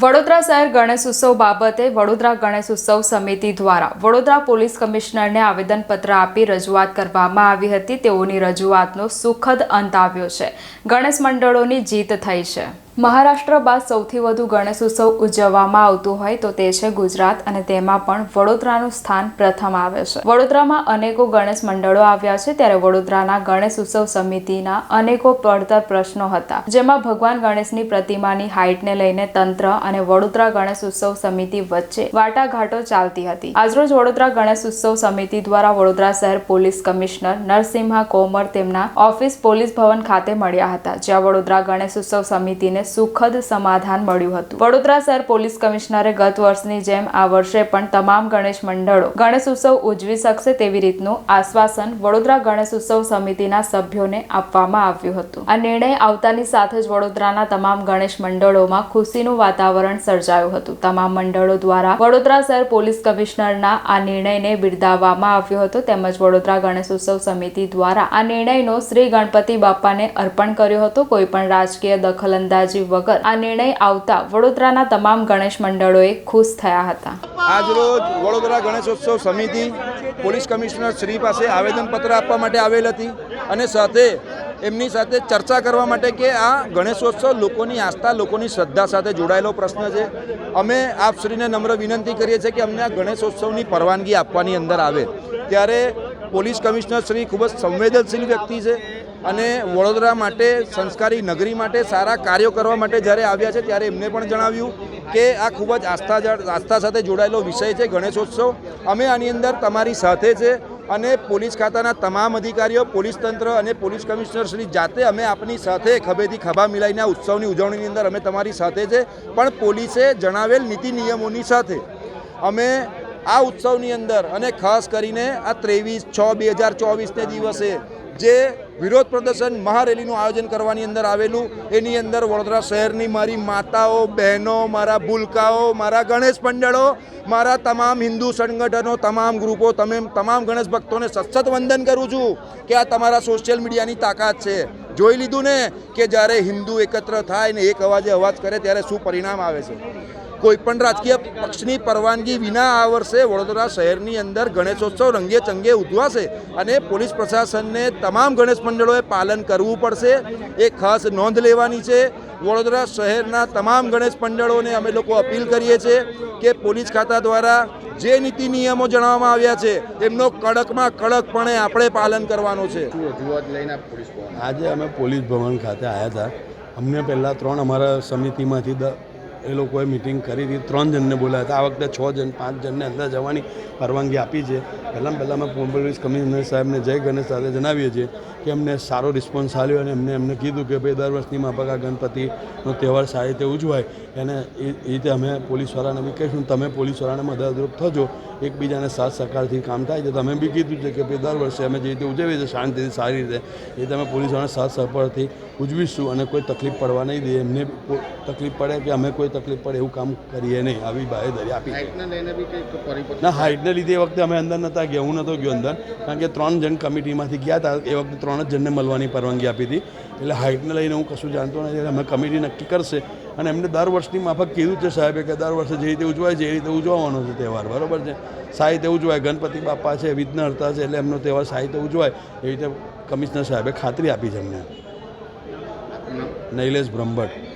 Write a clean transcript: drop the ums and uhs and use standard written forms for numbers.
વડોદરા શહેર ગણેશ ઉત્સવ બાબતે વડોદરા ગણેશ ઉત્સવ સમિતિ દ્વારા વડોદરા પોલીસ કમિશનરને આવેદનપત્ર આપી રજૂઆત કરવામાં આવી હતી। તેઓની રજૂઆતનો સુખદ અંત આવ્યો છે। ગણેશ મંડળોની જીત થઈ છે। મહારાષ્ટ્ર બાદ સૌથી વધુ ગણેશ ઉત્સવ ઉજવવામાં આવતું હોય તો તે છે ગુજરાત અને તેમાં પણ વડોદરાનું સ્થાન પ્રથમ આવે છે। વડોદરામાં અનેકો ગણેશ મંડળો આવ્યા છે, ત્યારે વડોદરાના ગણેશ ઉત્સવ સમિતિના અનેકો પડતર પ્રશ્નો હતા, જેમાં ભગવાન ગણેશની પ્રતિમાની હાઇટને લઈને તંત્ર અને વડોદરા ગણેશ ઉત્સવ સમિતિ વચ્ચે વાટાઘાટો ચાલતી હતી। આજરોજ વડોદરા ગણેશ ઉત્સવ સમિતિ દ્વારા વડોદરા શહેર પોલીસ કમિશનર નરસિંહા કોમર તેમના ઓફિસ પોલીસ ભવન ખાતે મળ્યા હતા, જ્યાં વડોદરા ગણેશ ઉત્સવ સમિતિને સુખદ સમાધાન મળ્યું હતું। વડોદરા શહેર પોલીસ કમિશનરે ગત વર્ષની જેમ આ વર્ષે પણ તમામ ગણેશ મંડળો ગણેશ ઉત્સવ ઉજવી શકશે તેવી રીતનું આશ્વાસન વડોદરા ગણેશ ઉત્સવ સમિતિના સભ્યોને આપવામાં આવ્યું હતું। આ નિર્ણય આવતાની સાથે જ વડોદરાના તમામ ગણેશ મંડળોમાં ખુશીનું વાતાવરણ સર્જાયું હતું। તમામ મંડળો દ્વારા વડોદરા શહેર પોલીસ કમિશનરના આ નિર્ણયને બિરદાવવામાં આવ્યો હતો, તેમજ વડોદરા ગણેશ ઉત્સવ સમિતિ દ્વારા આ નિર્ણયનો શ્રી ગણપતિ બાપાને અર્પણ કર્યો હતો। કોઈ પણ રાજકીય દખલઅંદાજી વગર આ નિર્ણય આવતા વડોદરાના તમામ ગણેશ મંડળોએ ખુશ થયા હતા। આજરોજ વડોદરા ગણેશોત્સવ સમિતિ પોલીસ કમિશનર શ્રી પાસે આવેદનપત્ર આપવા માટે આવેલ હતી અને સાથે એમની સાથે ચર્ચા કરવા માટે કે આ ગણેશોત્સવ લોકોની આસ્થા, લોકોની શ્રદ્ધા સાથે જોડાયેલો પ્રશ્ન છે। અમે આપશ્રીને નમ્ર વિનંતી કરીએ છીએ કે અમને આ ગણેશોત્સવની પરવાનગી આપવાની અંદર આવે। ત્યારે પોલીસ કમિશનર શ્રી ખૂબ જ સંવેદનશીલ વ્યક્તિ છે અને વડોદરા માટે, સંસ્કારી નગરી માટે સારા કાર્યો કરવા માટે જ્યારે આવ્યા છે ત્યારે એમને પણ જણાવ્યું કે આ ખૂબ જ આસ્થા સાથે જોડાયેલો વિષય છે ગણેશોત્સવ। અમે આની અંદર તમારી સાથે છે અને પોલીસ ખાતાના તમામ અધિકારીઓ, પોલીસ તંત્ર અને પોલીસ કમિશનર શ્રી જાતે અમે આપની સાથે ખભેથી ખભા મિલાઈને આ ઉત્સવની ઉજવણીની અંદર અમે તમારી સાથે છે, પણ પોલીસે જણાવેલ નીતિ નિયમોની સાથે અમે આ ઉત્સવની અંદર અને ખાસ કરીને આ 23/6/2024ને દિવસે જે વિરોધ પ્રદર્શન મહારેલીનું આયોજન કરવાની અંદર આવેલું, એની અંદર વડોદરા શહેરની મારી માતાઓ, બહેનો, મારા ભૂલકાઓ, મારા ગણેશ મંડળો, મારા તમામ હિન્દુ સંગઠનો, તમામ ગ્રુપો, તમામ ગણેશ ભક્તોને સતત વંદન કરું છું કે આ તમારા સોશિયલ મીડિયાની તાકાત છે। જોઈ લીધું ને કે જ્યારે હિન્દુ એકત્ર થાય ને એક અવાજે અવાજ કરે ત્યારે શું પરિણામ આવે છે। કોઈપણ રાજકીય પક્ષની પરવાનગી વિના આ વર્ષે વડોદરા શહેરની અંદર ગણેશોત્સવ રંગે ચંગે ઉજવાશે અને પોલીસ પ્રશાસનને તમામ ગણેશ મંડળોએ પાલન કરવું પડશે। એ ખાસ નોંધ લેવાની છે। વડોદરા શહેરના તમામ ગણેશ મંડળોને અમે લોકો અપીલ કરીએ છીએ કે પોલીસ ખાતા દ્વારા જે નીતિ નિયમો જણાવવામાં આવ્યા છે એમનો કડકમાં કડકપણે આપણે પાલન કરવાનો છે। આજે અમે પોલીસ ભવન ખાતે આવ્યા હતા। અમને પહેલાં 3 અમારા સમિતિમાંથી એ લોકોએ મિટિંગ કરી હતી, 3 જણને બોલાયા હતા। આ વખતે 6 જણ 5 જણને અંદર જવાની પરવાનગી આપી છે। પહેલાં અમે પોલીસ કમિશનર સાહેબને જય ગણેશ સાથે જણાવીએ છીએ કે અમને સારો રિસ્પોન્સ આવ્યો અને એમને કીધું કે ભાઈ દર વર્ષની માફક આ ગણપતિનો તહેવાર સારી રીતે ઉજવાય અને એ રીતે અમે પોલીસવાળાને બી કહીશું, તમે પોલીસવાળાને મદદરૂપ થજો, એકબીજાને સાથ સહકારથી કામ થાય છે। તમે બી કીધું છે કે ભાઈ દર વર્ષે અમે જે રીતે ઉજવીએ છીએ શાંતિથી સારી રીતે, એ તમે પોલીસવાળાના સાથ સહકારથી ઉજવીશું અને કોઈ તકલીફ પડવા નહીં દઈએ। એમને તકલીફ પડે કે અમે કોઈ તકલીફ પડે એવું કામ કરીએ નહીં, આવી બાહેધરી આપી। ના, હાઇટને લીધે એ વખતે અમે અંદર નહોતા ગયા, હું નહોતો ગયો અંદર, કારણ કે 3 જણ કમિટીમાંથી ગયા હતા। એ વખતે 3 જ જણને મળવાની પરવાનગી આપી હતી, એટલે હાઇટને લઈને હું કશું જાણતો નથી। અમે કમિટી નક્કી કરશે અને એમને દર વર્ષની માફક કીધું છે સાહેબે કે દર વર્ષે જે રીતે ઉજવાય છે એ રીતે ઉજવવાનો છે તહેવાર, બરાબર છે, સારી રીતે ઉજવાય। ગણપતિ બાપા છે, વિઘ્નહર્તા છે, એટલે એમનો તહેવાર સારી રીતે ઉજવાય એ રીતે કમિશનર સાહેબે ખાતરી આપી છે અમને। નૈલેશ બ્રહ્મભટ્ટ।